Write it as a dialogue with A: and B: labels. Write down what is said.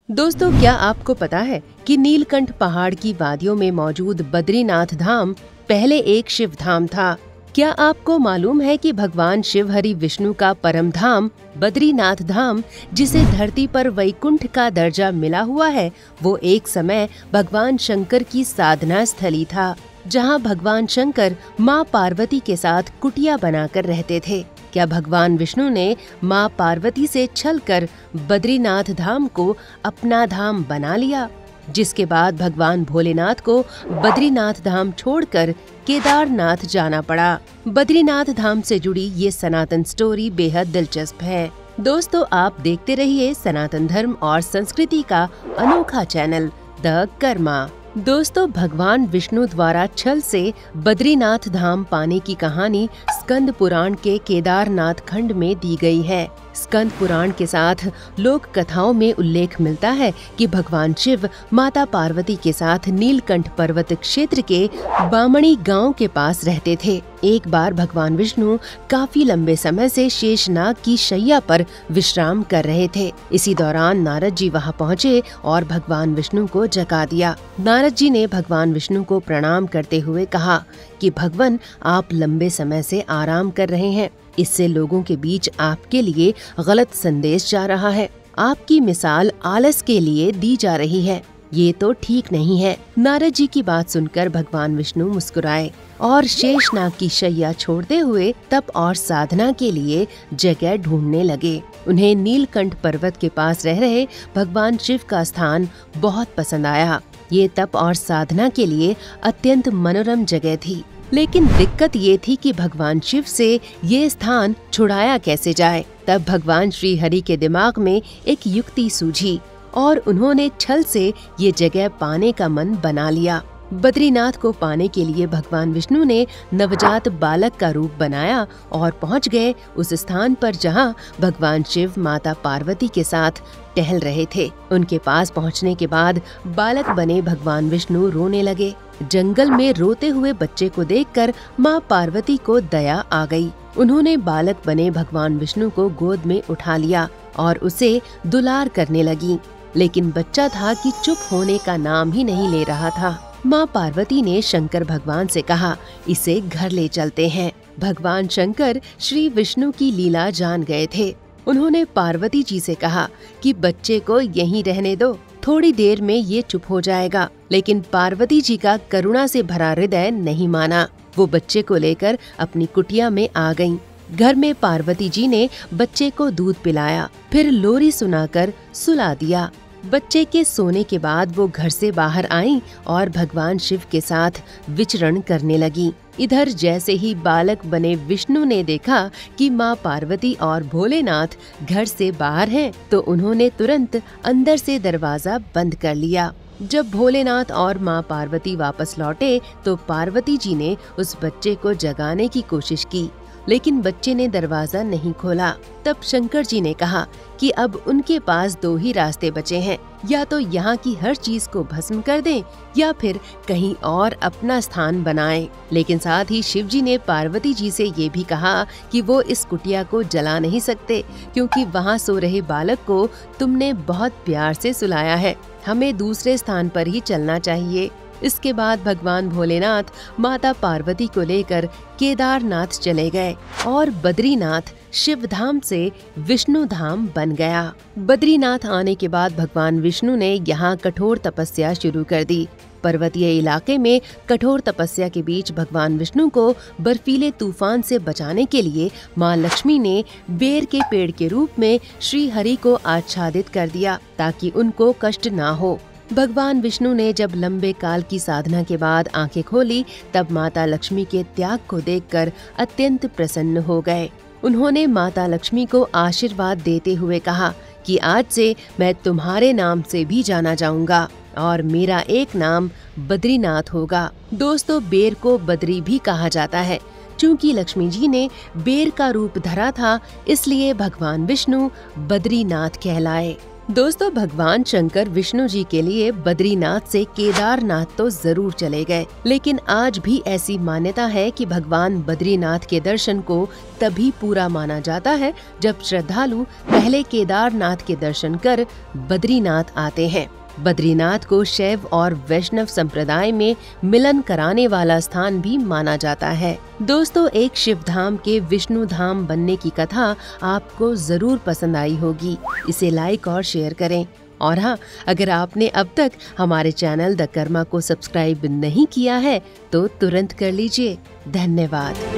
A: दोस्तों, क्या आपको पता है कि नीलकंठ पहाड़ की वादियों में मौजूद बद्रीनाथ धाम पहले एक शिव धाम था। क्या आपको मालूम है कि भगवान शिव हरि विष्णु का परम धाम बद्रीनाथ धाम, जिसे धरती पर वैकुंठ का दर्जा मिला हुआ है, वो एक समय भगवान शंकर की साधना स्थली था, जहां भगवान शंकर मां पार्वती के साथ कुटिया बनाकर रहते थे। क्या भगवान विष्णु ने मां पार्वती से छलकर बद्रीनाथ धाम को अपना धाम बना लिया, जिसके बाद भगवान भोलेनाथ को बद्रीनाथ धाम छोड़कर केदारनाथ जाना पड़ा। बद्रीनाथ धाम से जुड़ी ये सनातन स्टोरी बेहद दिलचस्प है। दोस्तों, आप देखते रहिए सनातन धर्म और संस्कृति का अनोखा चैनल द कर्मा। दोस्तों, भगवान विष्णु द्वारा छल से बद्रीनाथ धाम पाने की कहानी स्कंद पुराण के केदारनाथ खंड में दी गई है। स्कंद पुराण के साथ लोक कथाओं में उल्लेख मिलता है कि भगवान शिव माता पार्वती के साथ नीलकंठ पर्वत क्षेत्र के बामणी गांव के पास रहते थे। एक बार भगवान विष्णु काफी लंबे समय से शेषनाग की शैया पर विश्राम कर रहे थे। इसी दौरान नारद जी वहां पहुंचे और भगवान विष्णु को जगा दिया। नारद जी ने भगवान विष्णु को प्रणाम करते हुए कहा कि भगवान, आप लंबे समय से आराम कर रहे हैं, इससे लोगों के बीच आपके लिए गलत संदेश जा रहा है। आपकी मिसाल आलस के लिए दी जा रही है, ये तो ठीक नहीं है। नारद जी की बात सुनकर भगवान विष्णु मुस्कुराए और शेषनाग की शैया छोड़ते हुए तप और साधना के लिए जगह ढूंढने लगे। उन्हें नीलकंठ पर्वत के पास रह रहे भगवान शिव का स्थान बहुत पसंद आया। ये तप और साधना के लिए अत्यंत मनोरम जगह थी, लेकिन दिक्कत ये थी कि भगवान शिव से ये स्थान छुड़ाया कैसे जाए। तब भगवान श्री हरि के दिमाग में एक युक्ति सूझी और उन्होंने छल से ये जगह पाने का मन बना लिया। बद्रीनाथ को पाने के लिए भगवान विष्णु ने नवजात बालक का रूप बनाया और पहुंच गए उस स्थान पर जहां भगवान शिव माता पार्वती के साथ टहल रहे थे। उनके पास पहुंचने के बाद बालक बने भगवान विष्णु रोने लगे। जंगल में रोते हुए बच्चे को देखकर मां पार्वती को दया आ गई। उन्होंने बालक बने भगवान विष्णु को गोद में उठा लिया और उसे दुलार करने लगी, लेकिन बच्चा था कि चुप होने का नाम ही नहीं ले रहा था। मां पार्वती ने शंकर भगवान से कहा, इसे घर ले चलते हैं। भगवान शंकर श्री विष्णु की लीला जान गए थे। उन्होंने पार्वती जी से कहा कि बच्चे को यहीं रहने दो, थोड़ी देर में ये चुप हो जाएगा। लेकिन पार्वती जी का करुणा से भरा हृदय नहीं माना। वो बच्चे को लेकर अपनी कुटिया में आ गईं। घर में पार्वती जी ने बच्चे को दूध पिलाया, फिर लोरी सुनाकर सुला दिया। बच्चे के सोने के बाद वो घर से बाहर आईं और भगवान शिव के साथ विचरण करने लगी। इधर जैसे ही बालक बने विष्णु ने देखा कि मां पार्वती और भोलेनाथ घर से बाहर हैं, तो उन्होंने तुरंत अंदर से दरवाजा बंद कर लिया। जब भोलेनाथ और मां पार्वती वापस लौटे तो पार्वती जी ने उस बच्चे को जगाने की कोशिश की, लेकिन बच्चे ने दरवाजा नहीं खोला। तब शंकर जी ने कहा कि अब उनके पास दो ही रास्ते बचे हैं, या तो यहाँ की हर चीज को भस्म कर दें या फिर कहीं और अपना स्थान बनाएं। लेकिन साथ ही शिव जी ने पार्वती जी से ये भी कहा कि वो इस कुटिया को जला नहीं सकते, क्योंकि वहाँ सो रहे बालक को तुमने बहुत प्यार से सुलाया है। हमें दूसरे स्थान पर ही चलना चाहिए। इसके बाद भगवान भोलेनाथ माता पार्वती को लेकर केदारनाथ चले गए और बद्रीनाथ शिव धाम से विष्णु धाम बन गया। बद्रीनाथ आने के बाद भगवान विष्णु ने यहाँ कठोर तपस्या शुरू कर दी। पर्वतीय इलाके में कठोर तपस्या के बीच भगवान विष्णु को बर्फीले तूफान से बचाने के लिए माँ लक्ष्मी ने बेर के पेड़ के रूप में श्री हरि को आच्छादित कर दिया, ताकि उनको कष्ट ना हो। भगवान विष्णु ने जब लंबे काल की साधना के बाद आंखें खोली, तब माता लक्ष्मी के त्याग को देखकर अत्यंत प्रसन्न हो गए। उन्होंने माता लक्ष्मी को आशीर्वाद देते हुए कहा कि आज से मैं तुम्हारे नाम से भी जाना जाऊंगा और मेरा एक नाम बद्रीनाथ होगा। दोस्तों, बेर को बद्री भी कहा जाता है। चूंकि लक्ष्मी जी ने बेर का रूप धरा था, इसलिए भगवान विष्णु बद्रीनाथ कहलाए। दोस्तों, भगवान शंकर विष्णु जी के लिए बद्रीनाथ से केदारनाथ तो जरूर चले गए, लेकिन आज भी ऐसी मान्यता है कि भगवान बद्रीनाथ के दर्शन को तभी पूरा माना जाता है जब श्रद्धालु पहले केदारनाथ के दर्शन कर बद्रीनाथ आते हैं। बद्रीनाथ को शैव और वैष्णव संप्रदाय में मिलन कराने वाला स्थान भी माना जाता है। दोस्तों, एक शिव धाम के विष्णु धाम बनने की कथा आपको जरूर पसंद आई होगी। इसे लाइक और शेयर करें। और हाँ, अगर आपने अब तक हमारे चैनल द कर्मा को सब्सक्राइब नहीं किया है तो तुरंत कर लीजिए। धन्यवाद।